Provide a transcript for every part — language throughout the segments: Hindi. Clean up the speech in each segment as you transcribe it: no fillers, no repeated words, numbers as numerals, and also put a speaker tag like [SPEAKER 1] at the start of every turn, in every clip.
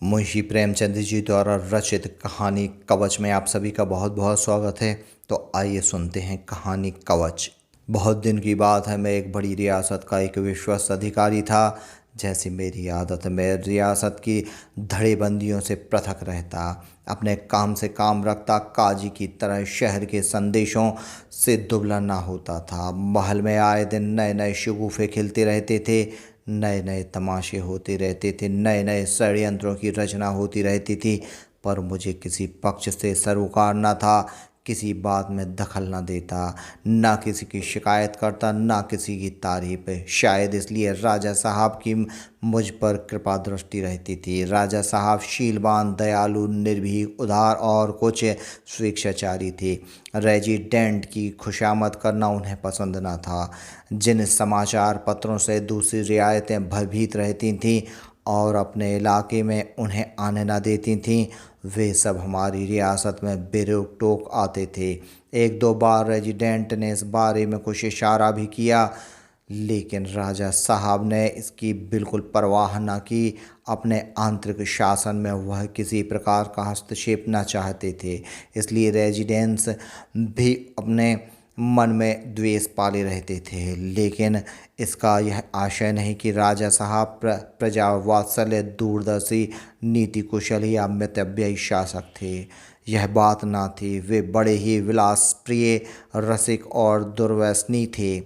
[SPEAKER 1] मुंशी प्रेमचंद जी द्वारा रचित कहानी कवच में आप सभी का बहुत बहुत स्वागत है। तो आइए सुनते हैं कहानी कवच। बहुत दिन की बात है, मैं एक बड़ी रियासत का एक विश्वस्त अधिकारी था। जैसी मेरी आदत, मैं रियासत की धड़ेबंदियों से पृथक रहता, अपने काम से काम रखता, काजी की तरह शहर के संदेशों से दुबला ना होता था। महल में आए दिन नए नए शगुफे खिलते रहते थे, नए नए तमाशे होते रहते थे, नए नए षड्यंत्रों की रचना होती रहती थी। पर मुझे किसी पक्ष से सरोकार न था, किसी बात में दखल न देता, ना किसी की शिकायत करता, ना किसी की तारीफ। शायद इसलिए राजा साहब की मुझ पर कृपा दृष्टि रहती थी। राजा साहब शीलवान, दयालु, निर्भीक, उदार और कुछ स्वेच्छाचारी थे। रेजिडेंट की खुशामद करना उन्हें पसंद न था। जिन समाचार पत्रों से दूसरी रियायतें भयभीत रहती थीं और अपने इलाके में उन्हें आने न देती थीं, वे सब हमारी रियासत में बेरोक टोक आते थे। एक दो बार रेजिडेंट ने इस बारे में कुछ इशारा भी किया, लेकिन राजा साहब ने इसकी बिल्कुल परवाह न की। अपने आंतरिक शासन में वह किसी प्रकार का हस्तक्षेप न चाहते थे। इसलिए रेजिडेंट्स भी अपने मन में द्वेष पाले रहते थे, लेकिन इसका यह आशय नहीं कि राजा साहब प्रजा वात्सल्य, दूरदर्शी, नीति कुशल या मितव्ययी शासक थे। यह बात ना थी। वे बड़े ही विलास प्रिय, रसिक और दुर्व्यसनी थे।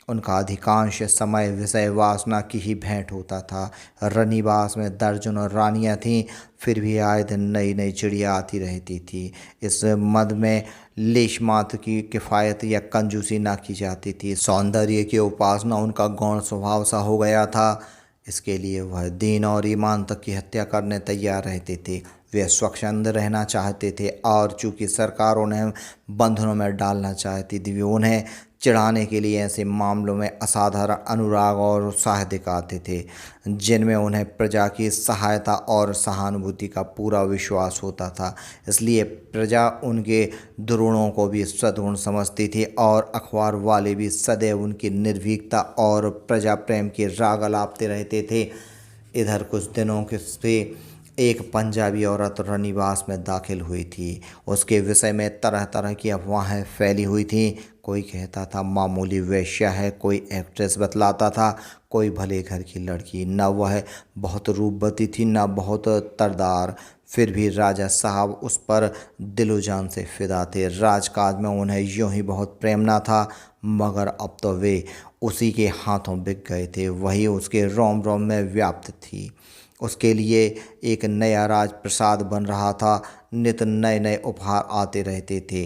[SPEAKER 1] उनका अधिकांश समय विषय वासना की ही भेंट होता था। रनिवास में दर्जनों रानियां थीं, फिर भी आए दिन नई नई चिड़िया आती रहती थी। इस मद में लेश मात्र की किफ़ायत या कंजूसी ना की जाती थी। सौंदर्य की उपासना उनका गौण स्वभाव सा हो गया था। इसके लिए वह दीन और ईमान तक की हत्या करने तैयार रहते थे। वे स्वच्छंद रहना चाहते थे, और चूंकि सरकार उन्हें बंधनों में डालना चाहती थी, वे उन्हें चिढ़ाने के लिए ऐसे मामलों में असाधारण अनुराग और उत्साह दिखाते थे, जिनमें उन्हें प्रजा की सहायता और सहानुभूति का पूरा विश्वास होता था। इसलिए प्रजा उनके दुर्गुणों को भी सद्गुण समझती थी, और अखबार वाले भी सदैव उनकी निर्भीकता और प्रजा प्रेम के राग अलापते रहते थे। इधर कुछ दिनों के से एक पंजाबी औरत रनिवास में दाखिल हुई थी। उसके विषय में तरह तरह की अफवाहें फैली हुई थीं। कोई कहता था मामूली वेश्या है, कोई एक्ट्रेस बतलाता था, कोई भले घर की लड़की। न वह बहुत रूपवती थी, न बहुत तरदार। फिर भी राजा साहब उस पर दिलो जान से फिदा थे। राजकाज में उन्हें यूं ही बहुत प्रेम न था, मगर अब तो वे उसी के हाथों बिक गए थे। वही उसके रोम रोम में व्याप्त थी। उसके लिए एक नया राजप्रसाद बन रहा था। नित नए नए उपहार आते रहते थे।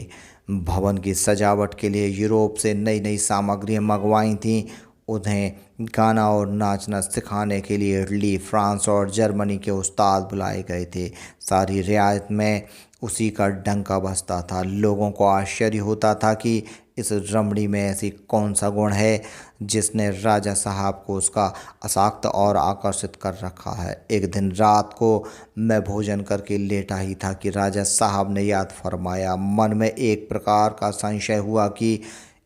[SPEAKER 1] भवन की सजावट के लिए यूरोप से नई नई सामग्रियां मंगवाई थीं। उन्हें गाना और नाचना सिखाने के लिए इटली, फ्रांस और जर्मनी के उस्ताद बुलाए गए थे। सारी रियासत में उसी का डंका बजता था। लोगों को आश्चर्य होता था कि इस रमणी में ऐसी कौन सा गुण है जिसने राजा साहब को उसका आसक्त और आकर्षित कर रखा है। एक दिन रात को मैं भोजन करके लेटा ही था कि राजा साहब ने याद फरमाया। मन में एक प्रकार का संशय हुआ कि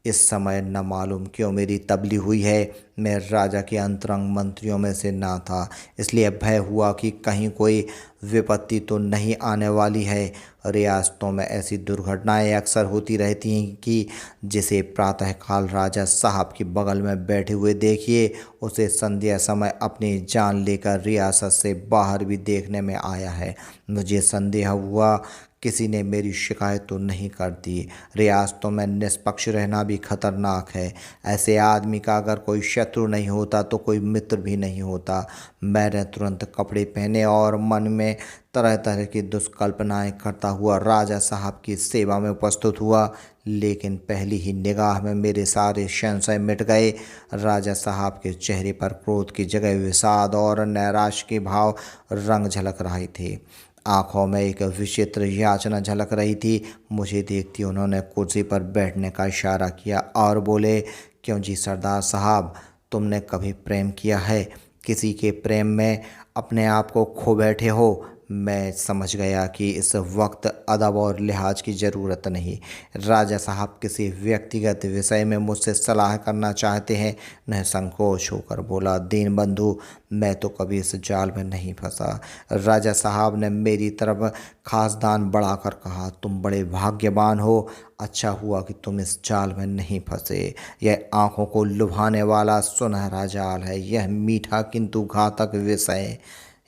[SPEAKER 1] इस समय न मालूम क्यों मेरी तबली हुई है। मैं राजा के अंतरंग मंत्रियों में से ना था, इसलिए भय हुआ कि कहीं कोई विपत्ति तो नहीं आने वाली है। रियासतों में ऐसी दुर्घटनाएं अक्सर होती रहती हैं कि जिसे प्रातःकाल राजा साहब के बगल में बैठे हुए देखिए, उसे संध्या समय अपनी जान लेकर रियासत से बाहर भी देखने में आया है। मुझे संदेह हुआ किसी ने मेरी शिकायत तो नहीं कर दी। रियासतों में निष्पक्ष रहना भी खतरनाक है। ऐसे आदमी का अगर कोई शत्रु नहीं होता तो कोई मित्र भी नहीं होता। मैंने तुरंत कपड़े पहने और मन में तरह तरह की दुष्कल्पनाएं करता हुआ राजा साहब की सेवा में उपस्थित हुआ। लेकिन पहली ही निगाह में मेरे सारे संशय मिट गए। राजा साहब के चेहरे पर क्रोध की जगह विषाद और नैराश्य के भाव रंग झलक रहे थे। आंखों में एक विचित्र याचना झलक रही थी। मुझे देखती उन्होंने कुर्सी पर बैठने का इशारा किया और बोले, क्यों जी सरदार साहब, तुमने कभी प्रेम किया है? किसी के प्रेम में अपने आप को खो बैठे हो? मैं समझ गया कि इस वक्त अदब और लिहाज की ज़रूरत नहीं। राजा साहब किसी व्यक्तिगत विषय में मुझसे सलाह करना चाहते हैं। न संकोच होकर बोला, दीन बंधु, मैं तो कभी इस जाल में नहीं फंसा। राजा साहब ने मेरी तरफ खास दान बढ़ाकर कहा, तुम बड़े भाग्यवान हो। अच्छा हुआ कि तुम इस जाल में नहीं फंसे। यह आंखों को लुभाने वाला सुनहरा जाल है, यह मीठा किंतु घातक विषय।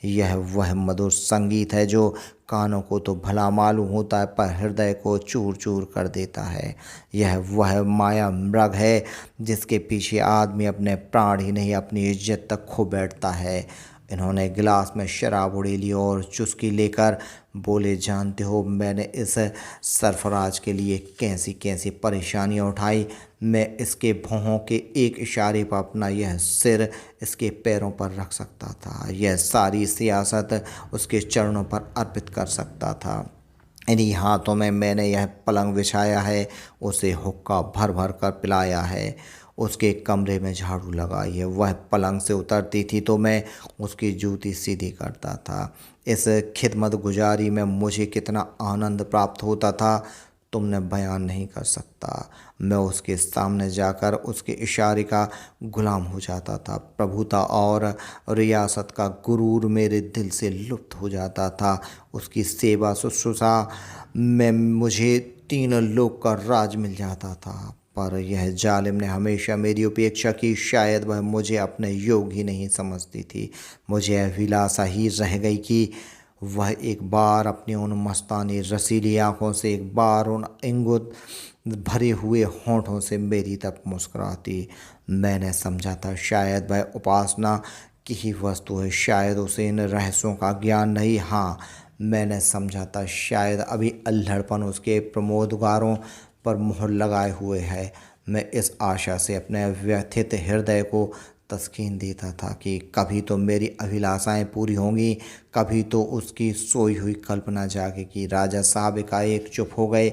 [SPEAKER 1] यह वह मधुर संगीत है जो कानों को तो भला मालूम होता है पर हृदय को चूर चूर कर देता है। यह वह माया मृग है जिसके पीछे आदमी अपने प्राण ही नहीं अपनी इज्जत तक खो बैठता है। इन्होंने गिलास में शराब उड़ेली और चुस्की लेकर बोले, जानते हो मैंने इस सरफराज के लिए कैसी कैसी परेशानियां उठाई। मैं इसके भौहों के एक इशारे पर अपना यह सिर इसके पैरों पर रख सकता था, यह सारी सियासत उसके चरणों पर अर्पित कर सकता था। इन्हीं हाथों में मैंने यह पलंग बिछाया है, उसे हुक्का भर भर कर पिलाया है, उसके कमरे में झाड़ू लगाई है। वह पलंग से उतरती थी तो मैं उसकी जूती सीधी करता था। इस खिदमत गुजारी में मुझे कितना आनंद प्राप्त होता था तुमने बयान नहीं कर सकता। मैं उसके सामने जाकर उसके इशारे का गुलाम हो जाता था। प्रभुता और रियासत का गुरूर मेरे दिल से लुप्त हो जाता था। उसकी सेवा शुश्रूषा में मुझे तीन लोक का राज मिल जाता था। पर यह जालिम ने हमेशा मेरी उपेक्षा की। शायद वह मुझे अपने योग ही नहीं समझती थी। मुझे अभिलाषा ही रह गई कि वह एक बार अपनी उन मस्तानी रसीली आँखों से, एक बार उन इंगुत भरे हुए होंठों से मेरी तक मुस्कुराती। मैंने समझा था शायद वह उपासना की ही वस्तु है, शायद उसे इन रहस्यों का ज्ञान नहीं। हाँ, मैंने समझा था शायद अभी अल्हड़पन उसके प्रमोदगारों पर मोहर लगाए हुए है। मैं इस आशा से अपने व्यथित हृदय को तस्कीन देता था कि कभी तो मेरी अभिलाषाएं पूरी होंगी, कभी तो उसकी सोई हुई कल्पना जागेगी। राजा साहब एकाएक चुप हो गए,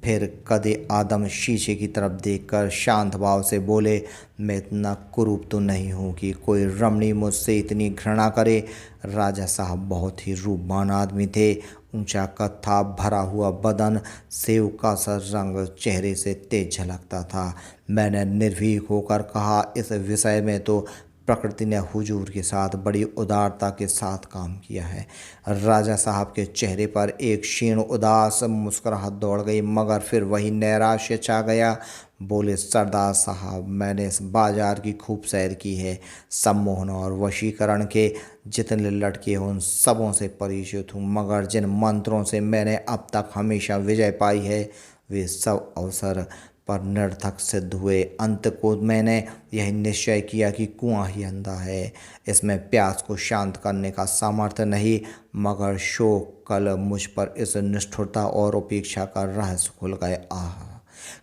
[SPEAKER 1] फिर कदे आदम शीशे की तरफ देखकर शांत भाव से बोले, मैं इतना कुरूप तो नहीं हूँ कि कोई रमणी मुझसे इतनी घृणा करे। राजा साहब बहुत ही रूपवान आदमी थे। ऊंचा कद था, भरा हुआ बदन, सेव का सा रंग चेहरे से तेज झलकता था। मैंने निर्भीक होकर कहा, इस विषय में तो प्रकृति ने हुजूर के साथ बड़ी उदारता के साथ काम किया है। राजा साहब के चेहरे पर एक क्षीण उदास मुस्कुराहट दौड़ गई, मगर फिर वही नैराश्य छा गया। बोले, सरदार साहब, मैंने इस बाजार की खूब सैर की है। सम्मोहन और वशीकरण के जितने लड़के हैं उन सबों से परिचित हूँ, मगर जिन मंत्रों से मैंने अब तक हमेशा विजय पाई है वे सब अवसर पर निरर्थक सिद्ध हुए। अंत को मैंने यह निश्चय किया कि कुआं ही अंधा है, इसमें प्यास को शांत करने का सामर्थ्य नहीं। मगर शोक कल मुझ पर इस निष्ठुरता और उपेक्षा का रहस्य खुल गए। आह,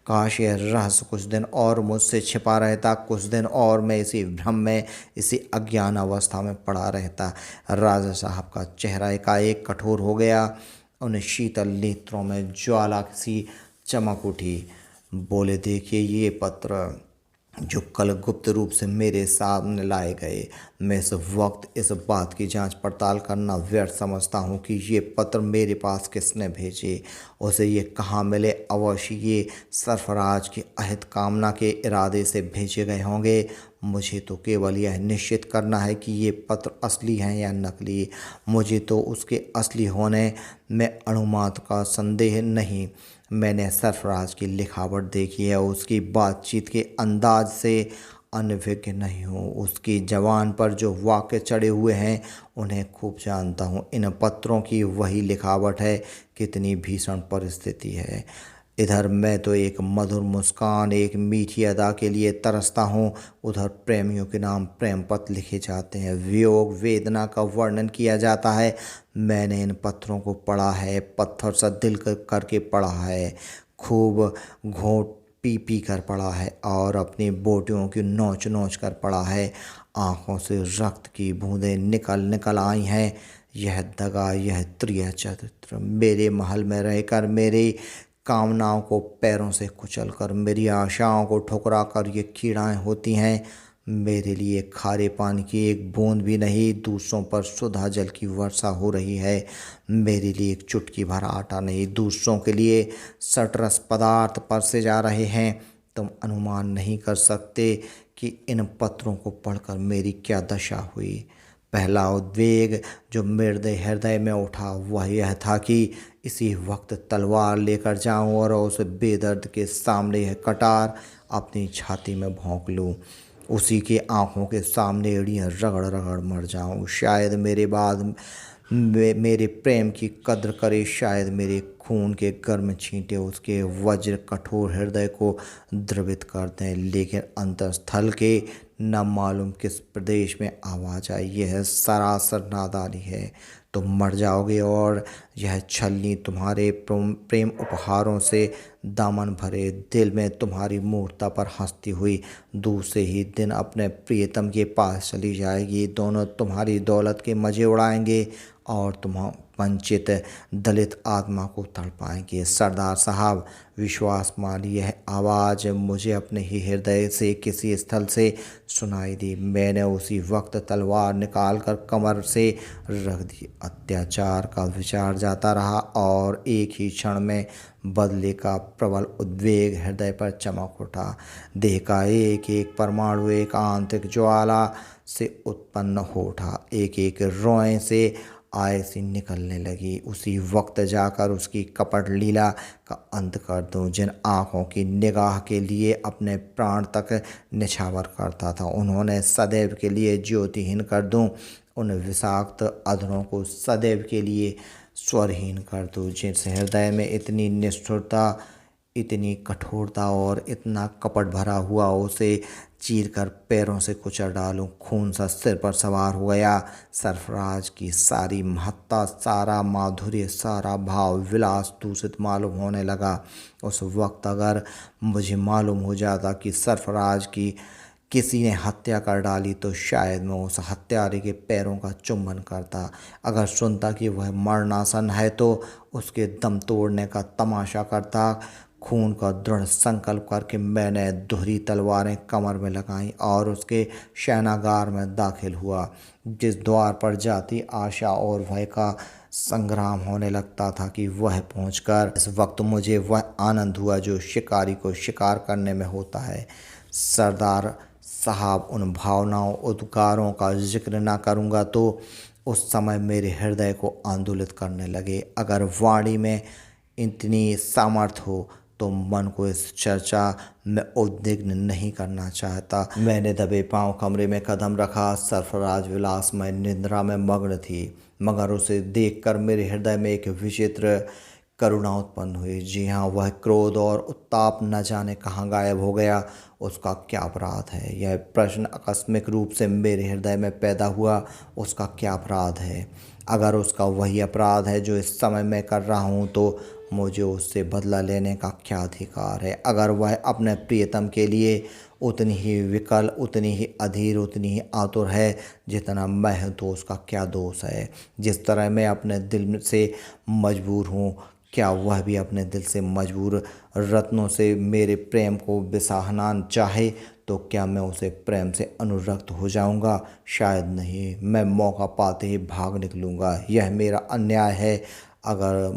[SPEAKER 1] काश यह रहस्य कुछ दिन और मुझसे छिपा रहता, कुछ दिन और मैं इसी भ्रम में, इसी अज्ञान अवस्था में पड़ा रहता। राजा साहब का चेहरा एकाएक कठोर हो गया, उन शीतल नेत्रों में ज्वाला सी चमक उठी। बोले, देखिए ये पत्र जो कल गुप्त रूप से मेरे सामने लाए गए, मैं इस वक्त इस बात की जांच पड़ताल करना व्यर्थ समझता हूँ कि ये पत्र मेरे पास किसने भेजे, उसे ये कहाँ मिले। अवश्य ये सरफराज की अहित कामना के इरादे से भेजे गए होंगे। मुझे तो केवल यह निश्चित करना है कि ये पत्र असली हैं या नकली। मुझे तो उसके असली होने में अणुमात्र का संदेह नहीं। मैंने सरफराज की लिखावट देखी है, उसकी बातचीत के अंदाज से अनभिज्ञ नहीं हूँ। उसकी जबान पर जो वाक्य चढ़े हुए हैं उन्हें खूब जानता हूँ। इन पत्रों की वही लिखावट है। कितनी भीषण परिस्थिति है। इधर मैं तो एक मधुर मुस्कान, एक मीठी अदा के लिए तरसता हूँ, उधर प्रेमियों के नाम प्रेम पत्र लिखे जाते हैं, वियोग वेदना का वर्णन किया जाता है। मैंने इन पत्रों को पढ़ा है, पत्थर सा दिल करके पढ़ा है, खूब घोंट पी पी कर पढ़ा है और अपनी बोटियों की नोच नोच कर पढ़ा है। आँखों से रक्त की बूंदें निकल निकल आई हैं। यह दगा, यह त्रिय चरित्र मेरे महल में रहकर मेरी कामनाओं को पैरों से कुचल कर, मेरी आशाओं को ठुकरा कर ये कीड़ाएँ होती हैं। मेरे लिए खारे पानी की एक बूंद भी नहीं, दूसरों पर सुधा जल की वर्षा हो रही है। मेरे लिए एक चुटकी भर आटा नहीं, दूसरों के लिए सटरस पदार्थ परसे जा रहे हैं। तुम अनुमान नहीं कर सकते कि इन पत्रों को पढ़कर मेरी क्या दशा हुई। पहला उद्वेग जो मेरे हृदय में उठा वह यह था कि इसी वक्त तलवार लेकर जाऊं और उस बेदर्द के सामने यह कटार अपनी छाती में भोंक लूं, उसी की आंखों के सामने एड़ियां रगड़ रगड़ मर जाऊं। शायद मेरे बाद मेरे प्रेम की कद्र करे, शायद मेरे खून के गर्म छींटे उसके वज्र कठोर हृदय को द्रवित कर दें। लेकिन अंतस्थल के न मालूम किस प्रदेश में आवाज आई, यह सरासर नादानी है। तुम मर जाओगे और यह छलनी तुम्हारे प्रेम उपहारों से दामन भरे दिल में तुम्हारी मूर्ता पर हंसती हुई दूसरे ही दिन अपने प्रियतम के पास चली जाएगी। दोनों तुम्हारी दौलत के मजे उड़ाएंगे और तुम वंचित दलित आत्मा को तड़पाएंगे। सरदार साहब, विश्वास मानिए, यह आवाज़ मुझे अपने ही हृदय से किसी स्थल से सुनाई दी। मैंने उसी वक्त तलवार निकालकर कमर से रख दी। अत्याचार का विचार जाता रहा और एक ही क्षण में बदले का प्रबल उद्वेग हृदय पर चमक उठा। देह का एक एक परमाणु एक आंतरिक ज्वाला से उत्पन्न हो उठा, एक एक रोए से आय सी निकलने लगी। उसी वक्त जाकर उसकी कपट लीला का अंत कर दूं। जिन आँखों की निगाह के लिए अपने प्राण तक निछावर करता था, उन्होंने सदैव के लिए ज्योतिहीन कर दूं। उन विषाक्त अधरों को सदैव के लिए स्वरहीन कर दूं। जिस हृदय में इतनी निष्ठुरता, इतनी कठोरता और इतना कपट भरा हुआ, उसे चीर कर पैरों से कुचल डालूं। खून सा सिर पर सवार हो गया। सरफराज की सारी महत्ता, सारा माधुर्य, सारा भाव विलास दूषित मालूम होने लगा। उस वक्त अगर मुझे मालूम हो जाता कि सरफराज की किसी ने हत्या कर डाली तो शायद मैं उस हत्यारे के पैरों का चुंबन करता। अगर सुनता कि वह मरणासन है तो उसके दम तोड़ने का तमाशा करता। खून का दृढ़ संकल्प करके मैंने दोहरी तलवारें कमर में लगाईं और उसके शयनागार में दाखिल हुआ। जिस द्वार पर जाती आशा और भय का संग्राम होने लगता था कि वह पहुंचकर इस वक्त मुझे वह आनंद हुआ जो शिकारी को शिकार करने में होता है। सरदार साहब, उन भावनाओं उद्गारों का जिक्र ना करूँगा तो उस समय मेरे हृदय को आंदोलित करने लगे। अगर वाणी में इतनी सामर्थ्य हो तो मन को इस चर्चा में उद्विग्न नहीं करना चाहता। मैंने दबे पांव कमरे में कदम रखा। सरफराज विलासमय निद्रा में मग्न थी, मगर उसे देखकर मेरे हृदय में एक विचित्र करुणा उत्पन्न हुई। जी हाँ, वह क्रोध और उत्ताप न जाने कहाँ गायब हो गया। उसका क्या अपराध है? यह प्रश्न आकस्मिक रूप से मेरे हृदय में पैदा हुआ। उसका क्या अपराध है? अगर उसका वही अपराध है जो इस समय मैं कर रहा हूँ तो मुझे उससे बदला लेने का क्या अधिकार है? अगर वह अपने प्रियतम के लिए उतनी ही विकल, उतनी ही अधीर, उतनी ही आतुर है जितना मैं हूँ तो उसका क्या दोष है? जिस तरह मैं अपने दिल से मजबूर हूँ, क्या वह भी अपने दिल से मजबूर रत्नों से मेरे प्रेम को बिसाहना चाहे तो क्या मैं उसे प्रेम से अनुरक्त हो जाऊंगा? शायद नहीं। मैं मौका पाते ही भाग निकलूंगा। यह मेरा अन्याय है। अगर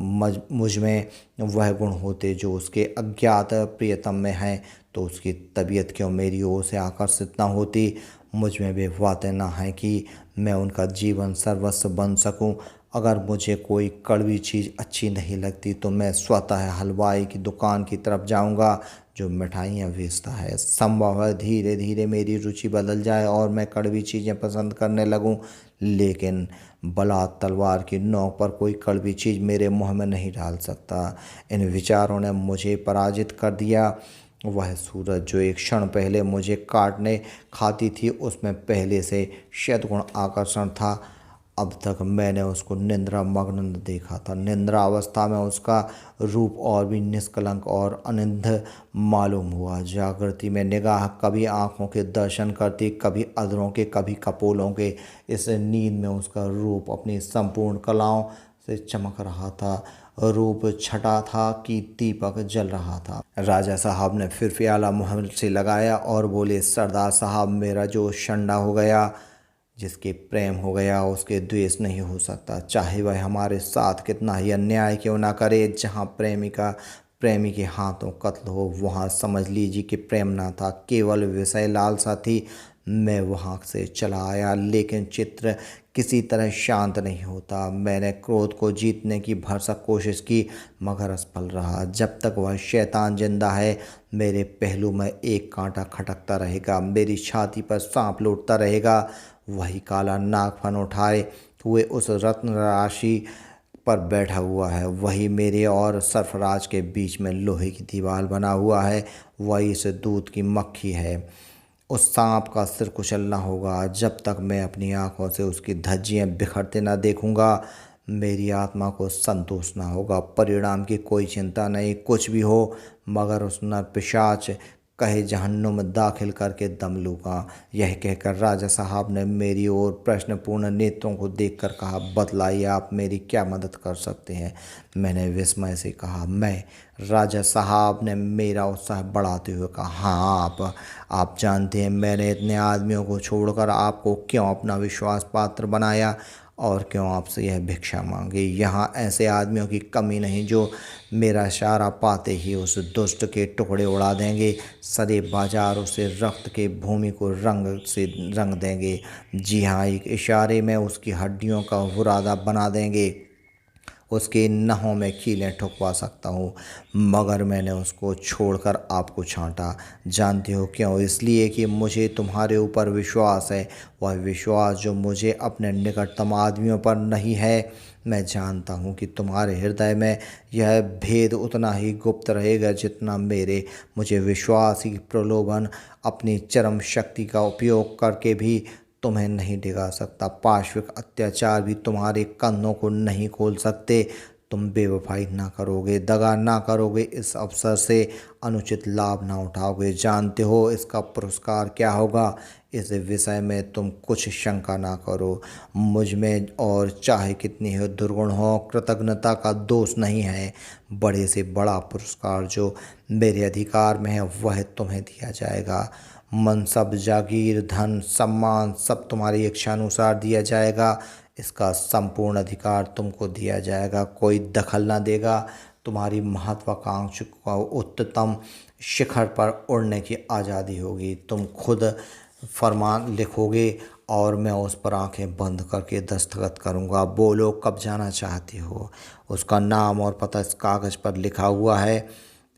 [SPEAKER 1] मुझ में वह गुण होते जो उसके अज्ञात प्रियतम में हैं तो उसकी तबीयत क्यों मेरी ओर से आकर्षित न होती? मुझ में वे बातें ना हैं कि मैं उनका जीवन सर्वस्व बन सकूं। अगर मुझे कोई कड़वी चीज़ अच्छी नहीं लगती तो मैं स्वतः हलवाई की दुकान की तरफ जाऊंगा जो मिठाइयाँ बेचता है। संभव है धीरे धीरे मेरी रुचि बदल जाए और मैं कड़वी चीज़ें पसंद करने लगूं, लेकिन बलात् तलवार की नोक पर कोई कड़वी चीज़ मेरे मुंह में नहीं डाल सकता। इन विचारों ने मुझे पराजित कर दिया। वह सूरज जो एक क्षण पहले मुझे काटने खाती थी, उसमें पहले से शतगुण आकर्षण था। अब तक मैंने उसको निद्रा मग्न न देखा था। निद्रा अवस्था में उसका रूप और भी निष्कलंक और अनिंद मालूम हुआ। जागृति में निगाह कभी आँखों के दर्शन करती, कभी अधरों के, कभी कपोलों के। इस नींद में उसका रूप अपनी संपूर्ण कलाओं से चमक रहा था। रूप छटा था कि दीपक जल रहा था। राजा साहब ने फिर प्याला मुंह से लगाया और बोले, सरदार साहब, मेरा जो शंडा हो गया, जिसके प्रेम हो गया उसके द्वेष नहीं हो सकता, चाहे वह हमारे साथ कितना ही अन्याय क्यों ना करे। जहाँ प्रेमी के हाथों कत्ल हो, वहाँ समझ लीजिए कि प्रेम ना था, केवल विषय लालसा थी। मैं वहाँ से चला आया, लेकिन चित्र किसी तरह शांत नहीं होता। मैंने क्रोध को जीतने की भरसक कोशिश की, मगर असफल रहा। जब तक वह शैतान जिंदा है, मेरे पहलू में एक कांटा खटकता रहेगा, मेरी छाती पर सांप लौटता रहेगा। वही काला नागफन उठाए हुए उस रत्न राशि पर बैठा हुआ है, वही मेरे और सरफराज के बीच में लोहे की दीवार बना हुआ है, वही इस दूध की मक्खी है। उस सांप का सिर कुचलना होगा। जब तक मैं अपनी आंखों से उसकी धज्जियां बिखरते न देखूंगा, मेरी आत्मा को संतोष ना होगा। परिणाम की कोई चिंता नहीं, कुछ भी हो, मगर उस नर पिशाच कहे जहन्नुम में दाखिल करके दम लूँगा। यह कहकर राजा साहब ने मेरी ओर प्रश्नपूर्ण नेत्रों को देखकर कहा, बतलाइए, आप मेरी क्या मदद कर सकते हैं। मैंने विस्मय से कहा, मैं। राजा साहब ने मेरा उत्साह बढ़ाते हुए कहा, हाँ, आप जानते हैं मैंने इतने आदमियों को छोड़कर आपको क्यों अपना विश्वास पात्र बनाया और क्यों आपसे यह भिक्षा मांगी। यहाँ ऐसे आदमियों की कमी नहीं जो मेरा इशारा पाते ही उस दुष्ट के टुकड़े उड़ा देंगे, सरे बाजार उसे रक्त के भूमि को रंग से रंग देंगे। जी हाँ, एक इशारे में उसकी हड्डियों का बुरादा बना देंगे, उसके नहों में कीलें ठुकवा सकता हूँ। मगर मैंने उसको छोड़कर आपको छांटा। जानते हो क्यों? इसलिए कि मुझे तुम्हारे ऊपर विश्वास है, वह विश्वास जो मुझे अपने निकटतम आदमियों पर नहीं है। मैं जानता हूँ कि तुम्हारे हृदय में यह भेद उतना ही गुप्त रहेगा जितना मुझे विश्वास ही प्रलोभन अपनी चरम शक्ति का उपयोग करके भी तुम्हें नहीं डिगा सकता। पाशविक अत्याचार भी तुम्हारे कंधों को नहीं खोल सकते। तुम बेवफाई ना करोगे, दगा ना करोगे, इस अवसर से अनुचित लाभ ना उठाओगे। जानते हो इसका पुरस्कार क्या होगा? इस विषय में तुम कुछ शंका ना करो। मुझ में और चाहे कितनी ही दुर्गुण हो, कृतज्ञता का दोष नहीं है। बड़े से बड़ा पुरस्कार जो मेरे अधिकार में है, वह तुम्हें दिया जाएगा। मनसब, जागीर, धन, सम्मान सब तुम्हारी इच्छानुसार दिया जाएगा। इसका संपूर्ण अधिकार तुमको दिया जाएगा, कोई दखल ना देगा। तुम्हारी महत्वाकांक्षा को उच्चतम शिखर पर उड़ने की आज़ादी होगी। तुम खुद फरमान लिखोगे और मैं उस पर आंखें बंद करके दस्तखत करूंगा। बोलो, कब जाना चाहते हो? उसका नाम और पता इस कागज़ पर लिखा हुआ है,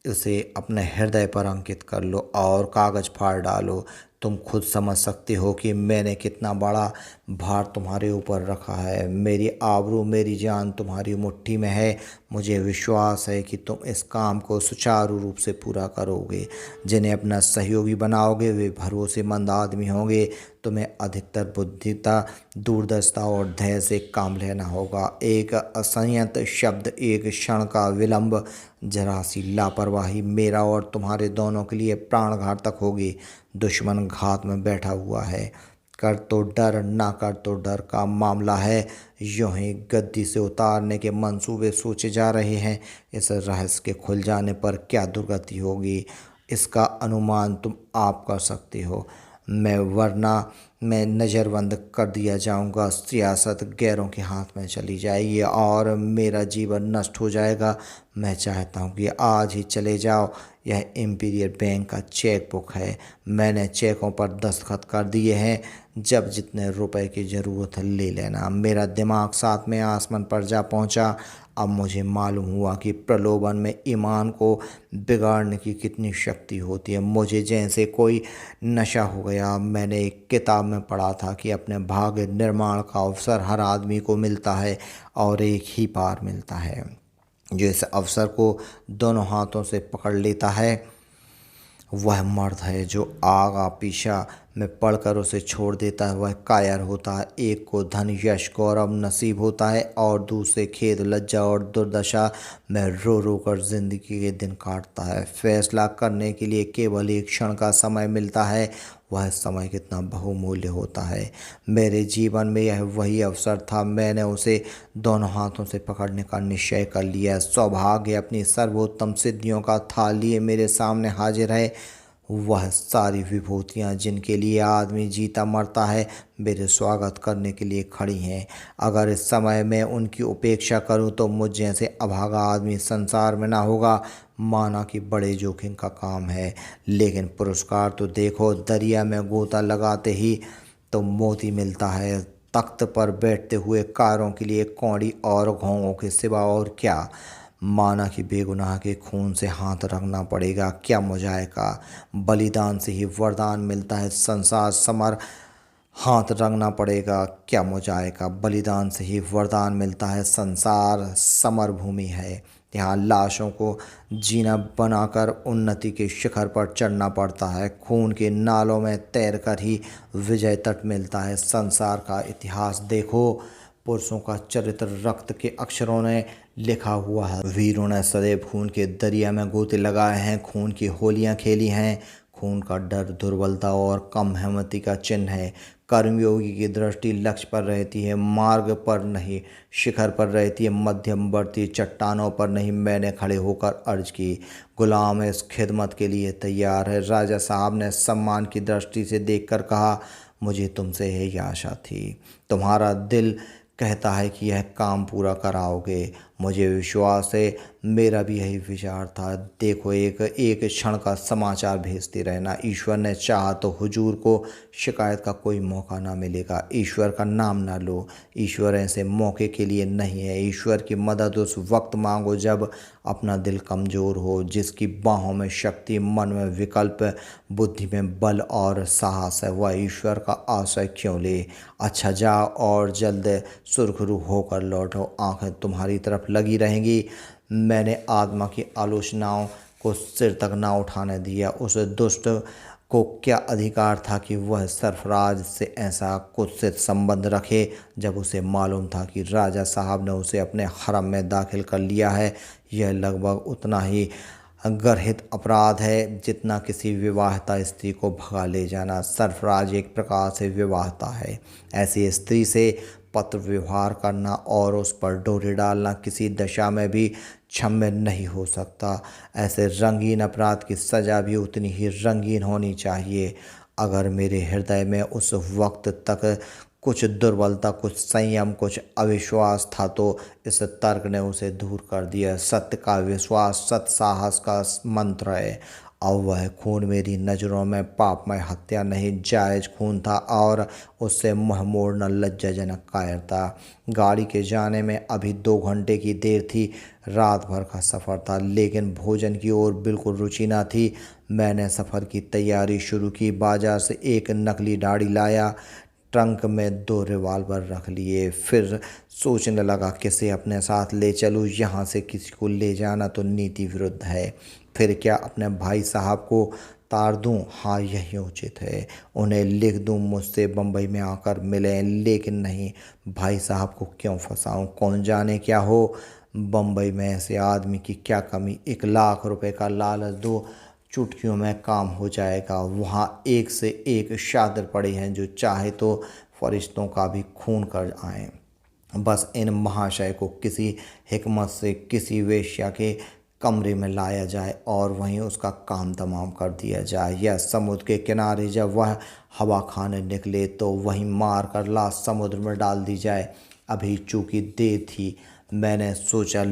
[SPEAKER 1] उसे अपने हृदय पर अंकित कर लो और कागज़ फाड़ डालो। तुम खुद समझ सकते हो कि मैंने कितना बड़ा भार तुम्हारे ऊपर रखा है। मेरी आबरू, मेरी जान तुम्हारी मुट्ठी में है। मुझे विश्वास है कि तुम इस काम को सुचारू रूप से पूरा करोगे। जिन्हें अपना सहयोगी बनाओगे वे भरोसेमंद आदमी होंगे। तुम्हें अधिकतर बुद्धिता, दूरदर्शिता और धैर्य से काम लेना होगा। एक असंयत शब्द, एक क्षण का विलंब, जरा सी लापरवाही मेरा और तुम्हारे दोनों के लिए प्राण घातक होगी। दुश्मन घात में बैठा हुआ है। कर तो डर, ना कर तो डर का मामला है। यूं ही गद्दी से उतारने के मंसूबे सोचे जा रहे हैं। इस रहस्य के खुल जाने पर क्या दुर्गति होगी, इसका अनुमान तुम आप कर सकते हो। वरना मैं नज़रबंद कर दिया जाऊंगा। सियासत गैरों के हाथ में चली जाएगी और मेरा जीवन नष्ट हो जाएगा। मैं चाहता हूं कि आज ही चले जाओ। यह इंपीरियल बैंक का चेक बुक है। मैंने चेकों पर दस्तखत कर दिए हैं। जब जितने रुपए की ज़रूरत है ले लेना। मेरा दिमाग साथ में आसमान पर जा पहुंचा। अब मुझे मालूम हुआ कि प्रलोभन में ईमान को बिगाड़ने की कितनी शक्ति होती है। मुझे जैसे कोई नशा हो गया। मैंने एक किताब में पढ़ा था कि अपने भाग्य निर्माण का अवसर हर आदमी को मिलता है और एक ही बार मिलता है। जो इस अवसर को दोनों हाथों से पकड़ लेता है वह मर्द है। जो आगा पीछा में पढ़कर उसे छोड़ देता है वह कायर होता है। एक को धन, यश, गौरव नसीब होता है और दूसरे खेद, लज्जा और दुर्दशा में रो रो कर जिंदगी के दिन काटता है। फैसला करने के लिए केवल एक क्षण का समय मिलता है। वह समय कितना बहुमूल्य होता है। मेरे जीवन में यह वही अवसर था, मैंने उसे दोनों हाथों से पकड़ने का निश्चय कर लिया। सौभाग्य अपनी सर्वोत्तम सिद्धियों का थाल लिए मेरे सामने हाजिर है। वह सारी विभूतियाँ जिनके लिए आदमी जीता मरता है मेरे स्वागत करने के लिए खड़ी हैं। अगर इस समय मैं उनकी उपेक्षा करूं तो मुझ जैसे अभागा आदमी संसार में ना होगा। माना कि बड़े जोखिम का काम है, लेकिन पुरस्कार तो देखो, दरिया में गोता लगाते ही तो मोती मिलता है। तख्त पर बैठते हुए कारों के लिए कौड़ी और घोंघों के सिवा और क्या। माना कि बेगुनाह के खून से हाथ रखना पड़ेगा, क्या मुझाएगा। बलिदान से ही वरदान मिलता है, संसार समर हाथ रंगना पड़ेगा, क्या मुझाएगा। बलिदान से ही वरदान मिलता है, संसार समर भूमि है। यहाँ लाशों को जीना बनाकर उन्नति के शिखर पर चढ़ना पड़ता है। खून के नालों में तैरकर ही विजय तट मिलता है। संसार का इतिहास देखो, पुरुषों का चरित्र रक्त के अक्षरों ने लिखा हुआ है। वीरों ने सदैव खून के दरिया में गोते लगाए हैं, खून की होलियां खेली हैं। खून का डर दुर्बलता और कम हिम्मती का चिन्ह है। कर्मयोगी की दृष्टि लक्ष्य पर रहती है, मार्ग पर नहीं, शिखर पर रहती है, मध्यमवर्ती चट्टानों पर नहीं। मैंने खड़े होकर अर्ज की, गुलाम इस खिदमत के लिए तैयार है। राजा साहब ने सम्मान की दृष्टि से देखकर कहा, मुझे तुमसे यही आशा थी। तुम्हारा दिल कहता है कि यह काम पूरा कराओगे, मुझे विश्वास है, मेरा भी यही विचार था। देखो, एक एक क्षण का समाचार भेजते रहना। ईश्वर ने चाहा तो हुजूर को शिकायत का कोई मौका ना मिलेगा। ईश्वर का नाम ना लो, ईश्वर ऐसे मौके के लिए नहीं है। ईश्वर की मदद उस वक्त मांगो जब अपना दिल कमज़ोर हो। जिसकी बाहों में शक्ति, मन में विकल्प, बुद्धि में बल और साहस है, वह ईश्वर का आश्रय क्यों ले। अच्छा, जाओ और जल्द सुरखरू होकर लौटो, आंखें तुम्हारी तरफ लगी रहेंगी। मैंने आत्मा की आलोचनाओं को सिर तक ना उठाने दिया। उस दुष्ट को क्या अधिकार था कि वह सरफराज से ऐसा कुत्सित संबंध रखे, जब उसे मालूम था कि राजा साहब ने उसे अपने हरम में दाखिल कर लिया है। यह लगभग उतना ही गर्हित अपराध है जितना किसी विवाहिता स्त्री को भगा ले जाना। सरफराज एक प्रकार से विवाहिता है। ऐसी स्त्री से पत्र व्यवहार करना और उस पर डोरी डालना किसी दशा में भी क्षम्य नहीं हो सकता। ऐसे रंगीन अपराध की सज़ा भी उतनी ही रंगीन होनी चाहिए। अगर मेरे हृदय में उस वक्त तक कुछ दुर्बलता, कुछ संयम, कुछ अविश्वास था तो इस तर्क ने उसे दूर कर दिया। सत्य का विश्वास सत्य साहस का मंत्र है। और वह खून मेरी नज़रों में पापमय हत्या नहीं, जायज खून था और उससे मुँह मोड़ना लज्जाजनक कायरता। गाड़ी के जाने में अभी 2 घंटे की देर थी। रात भर का सफ़र था, लेकिन भोजन की ओर बिल्कुल रुचि न थी। मैंने सफ़र की तैयारी शुरू की। बाजार से एक नकली दाढ़ी लाया, ट्रंक में 2 रिवाल्वर रख लिए। फिर सोचने लगा किसे अपने साथ ले चलूँ। यहाँ से किसी को ले जाना तो नीति विरुद्ध है। फिर क्या अपने भाई साहब को तार दूँ? हाँ, यही उचित है। उन्हें लिख दूँ मुझसे बम्बई में आकर मिलें, लेकिन नहीं, भाई साहब को क्यों फंसाऊँ? कौन जाने क्या हो। बम्बई में ऐसे आदमी की क्या कमी। 1 लाख रुपए का लालच दो, चुटकियों में काम हो जाएगा। वहाँ एक से एक शातिर पड़े हैं जो चाहे तो फरिश्तों का भी खून कर आएं। बस इन महाशय को किसी हिकमत से किसी वेश्या के कमरे में लाया जाए और वहीं उसका काम तमाम कर दिया जाए। या समुद्र के किनारे जब वह हवा खाने निकले तो वहीं मार कर लाश समुद्र में डाल दी जाए। अभी चूँकि देर थी, मैंने सोचा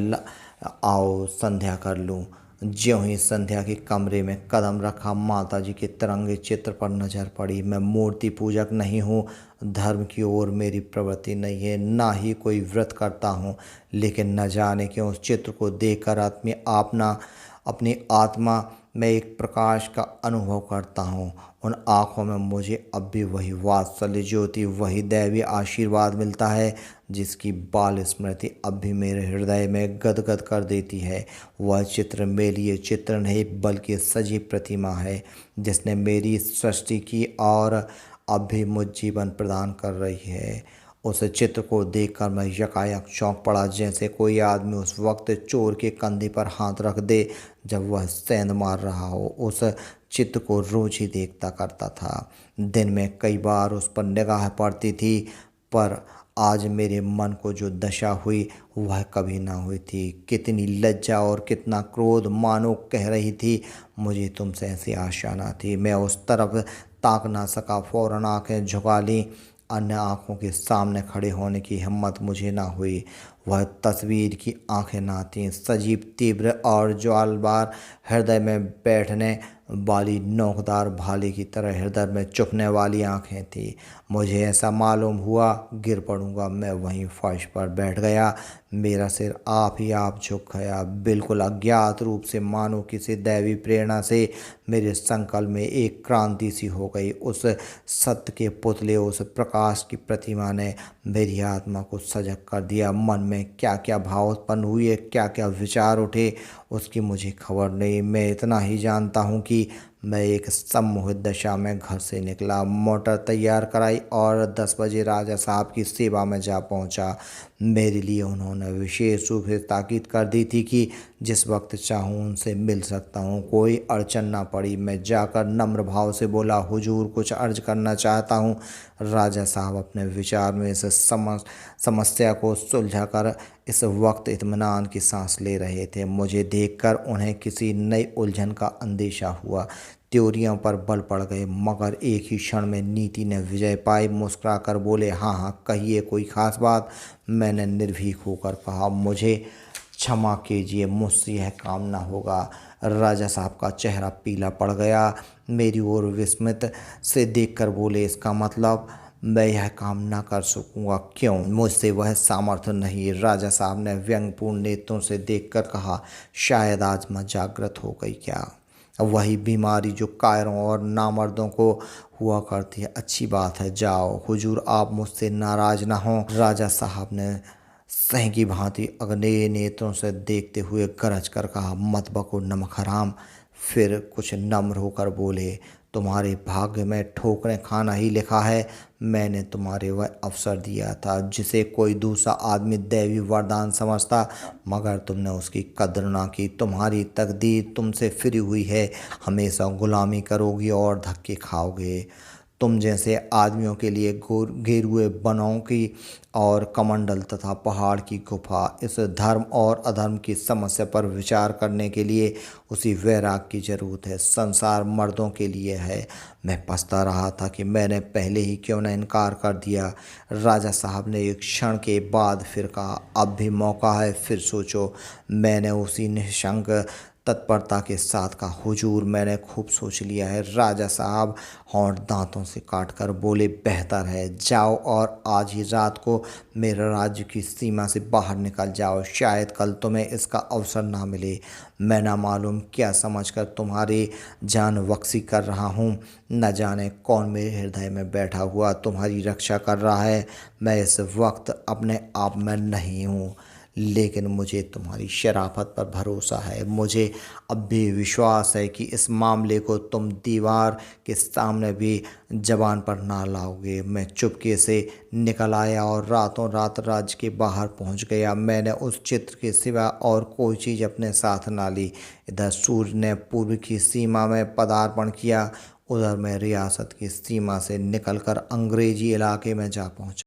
[SPEAKER 1] आओ संध्या कर लूँ। ज्यों ही संध्या के कमरे में कदम रखा, माता जी के तिरंगे चित्र पर नजर पड़ी। मैं मूर्ति पूजक नहीं हूँ, धर्म की ओर मेरी प्रवृत्ति नहीं है, ना ही कोई व्रत करता हूँ, लेकिन न जाने क्यों उस चित्र को देखकर अपनी आत्मा में एक प्रकाश का अनुभव करता हूँ। उन आँखों में मुझे अब भी वही वात्सल्य ज्योति, वही दैवीय आशीर्वाद मिलता है जिसकी बाल स्मृति अब भी मेरे हृदय में गदगद कर देती है। वह चित्र मेरे लिए चित्र नहीं बल्कि सजीव प्रतिमा है जिसने मेरी सृष्टि की और अब भी मुझ जीवन प्रदान कर रही है। उस चित्र को देखकर मैं यकायक चौंक पड़ा, जैसे कोई आदमी उस वक्त चोर के कंधे पर हाथ रख दे जब वह सेंध मार रहा हो। उस चित्र को रोज ही देखता करता था। दिन में कई बार उस पर निगाह पड़ती थी, पर आज मेरे मन को जो दशा हुई वह कभी ना हुई थी। कितनी लज्जा और कितना क्रोध, मानो कह रही थी मुझे तुमसे ऐसी आशा ना थी। मैं उस तरफ ताक ना सका, फौरन आंखें झुका ली। अन्य आंखों के सामने खड़े होने की हिम्मत मुझे ना हुई। वह तस्वीर की आंखें ना थीं, सजीव, तीव्र और ज्वालबार, हृदय में बैठने वाली नोकदार भाले की तरह हृदय में चुभने वाली आंखें थीं। मुझे ऐसा मालूम हुआ गिर पड़ूंगा। मैं वहीं फर्श पर बैठ गया। मेरा सिर आप ही आप झुक गया। बिल्कुल अज्ञात रूप से, मानो किसी दैवी प्रेरणा से, मेरे संकल्प में एक क्रांति सी हो गई। उस सत्य के पुतले, उस प्रकाश की प्रतिमा ने मेरी आत्मा को सजग कर दिया। मन में क्या क्या भाव उत्पन्न हुए, क्या क्या विचार उठे, उसकी मुझे खबर नहीं। मैं इतना ही जानता हूँ कि मैं एक सम्मोहित दशा में घर से निकला, मोटर तैयार कराई और 10 बजे राजा साहब की सेवा में जा पहुंचा। मेरे लिए उन्होंने विशेष रूप से ताकीद कर दी थी कि जिस वक्त चाहूँ उनसे मिल सकता हूँ। कोई अड़चन ना पड़ी। मैं जाकर नम्र भाव से बोला, हुजूर कुछ अर्ज करना चाहता हूँ। राजा साहब अपने विचार में इस समस्या को सुलझाकर इस वक्त इत्मीनान की सांस ले रहे थे। मुझे देखकर उन्हें किसी नई उलझन का अंदेशा हुआ। त्योरियों पर बल पड़ गए, मगर एक ही क्षण में नीति ने विजय पाई। मुस्कुराकर बोले, हाँ हाँ कहिए, कोई खास बात। मैंने निर्भीक होकर कहा, मुझे क्षमा कीजिए, मुझसे यह काम ना होगा। राजा साहब का चेहरा पीला पड़ गया। मेरी ओर विस्मित से देखकर बोले, इसका मतलब मैं यह काम ना कर सकूंगा? क्यों? मुझसे वह सामर्थ्य नहीं। राजा साहब ने व्यंग्यपूर्ण नेत्रों से देखकर कहा, शायद आज मैं जागृत हो गई क्या? वही बीमारी जो कायरों और नामर्दों को हुआ करती है। अच्छी बात है, जाओ। हुजूर आप मुझसे नाराज ना हों। राजा साहब ने सह की भांति अग्नेय नेत्रों से देखते हुए गरज कर कहा, मत बको नमक हराम। फिर कुछ नम्र होकर बोले, तुम्हारे भाग्य में ठोकरें खाना ही लिखा है। मैंने तुम्हारे वह अवसर दिया था जिसे कोई दूसरा आदमी दैवी वरदान समझता, मगर तुमने उसकी कद्र ना की। तुम्हारी तकदीर तुमसे फिरी हुई है। हमेशा गुलामी करोगी और धक्के खाओगे। तुम जैसे आदमियों के लिए गेरुए वनों की और कमंडल तथा पहाड़ की गुफा। इस धर्म और अधर्म की समस्या पर विचार करने के लिए उसी वैराग की जरूरत है। संसार मर्दों के लिए है। मैं पछता रहा था कि मैंने पहले ही क्यों न इनकार कर दिया। राजा साहब ने एक क्षण के बाद फिर कहा, अब भी मौका है, फिर सोचो। मैंने उसी निशंक तत्परता के साथ कहा, हुजूर मैंने खूब सोच लिया है। राजा साहब होंठ दांतों से काटकर बोले, बेहतर है, जाओ और आज ही रात को मेरे राज्य की सीमा से बाहर निकल जाओ। शायद कल तुम्हें इसका अवसर ना मिले। मैं ना मालूम क्या समझकर तुम्हारी जान बख्शी कर रहा हूँ। न जाने कौन मेरे हृदय में बैठा हुआ तुम्हारी रक्षा कर रहा है। मैं इस वक्त अपने आप में नहीं हूँ, लेकिन मुझे तुम्हारी शराफत पर भरोसा है। मुझे अब भी विश्वास है कि इस मामले को तुम दीवार के सामने भी जबान पर ना लाओगे। मैं चुपके से निकल आया और रातों रात राज्य के बाहर पहुंच गया। मैंने उस चित्र के सिवा और कोई चीज़ अपने साथ ना ली। इधर सूर्य ने पूर्व की सीमा में पदार्पण किया, उधर मैं रियासत की सीमा से निकलकर अंग्रेजी इलाके में जा पहुंचा।